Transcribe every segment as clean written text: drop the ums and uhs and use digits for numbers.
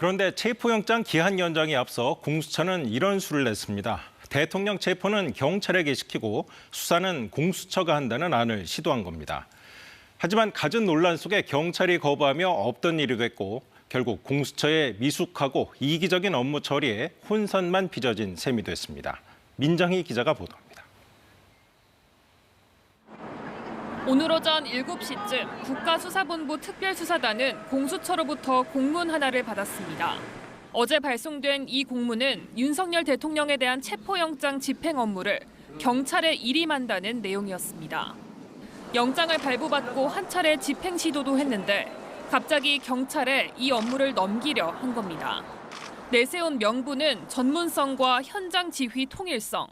그런데 체포영장 기한 연장에 앞서 공수처는 이런 수를 냈습니다. 대통령 체포는 경찰에게 시키고 수사는 공수처가 한다는 안을 시도한 겁니다. 하지만 갖은 논란 속에 경찰이 거부하며 없던 일이 됐고 결국 공수처의 미숙하고 이기적인 업무 처리에 혼선만 빚어진 셈이 됐습니다. 민정희 기자가 보도합니다. 오늘 오전 7시쯤 국가수사본부 특별수사단은 공수처로부터 공문 하나를 받았습니다. 어제 발송된 이 공문은 윤석열 대통령에 대한 체포영장 집행 업무를 경찰에 일임한다는 내용이었습니다. 영장을 발부받고 한 차례 집행 시도도 했는데 갑자기 경찰에 이 업무를 넘기려 한 겁니다. 내세운 명분은 전문성과 현장 지휘 통일성.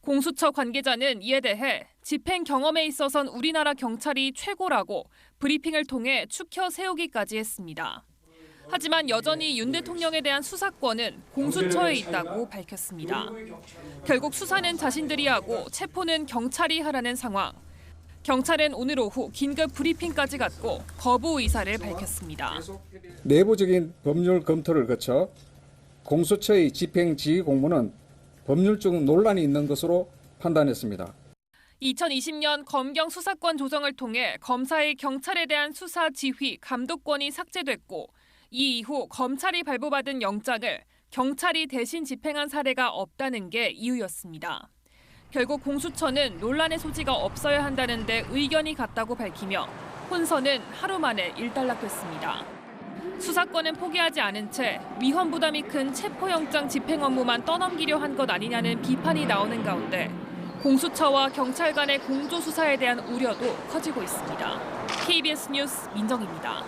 공수처 관계자는 이에 대해 집행 경험에 있어선 우리나라 경찰이 최고라고 브리핑을 통해 추켜 세우기까지 했습니다. 하지만 여전히 윤 대통령에 대한 수사권은 공수처에 있다고 밝혔습니다. 결국 수사는 자신들이 하고 체포는 경찰이 하라는 상황. 경찰은 오늘 오후 긴급 브리핑까지 갖고 거부 의사를 밝혔습니다. 내부적인 법률 검토를 거쳐 공수처의 집행 지휘 공무는 법률적 논란이 있는 것으로 판단했습니다. 2020년 검경 수사권 조정을 통해 검사의 경찰에 대한 수사 지휘, 감독권이 삭제됐고 이 이후 검찰이 발부받은 영장을 경찰이 대신 집행한 사례가 없다는 게 이유였습니다. 결국 공수처는 논란의 소지가 없어야 한다는 데 의견이 같다고 밝히며 혼선은 하루 만에 일단락됐습니다. 수사권은 포기하지 않은 채 위헌 부담이 큰 체포영장 집행 업무만 떠넘기려 한 것 아니냐는 비판이 나오는 가운데 공수처와 경찰 간의 공조수사에 대한 우려도 커지고 있습니다. KBS 뉴스 민정입니다.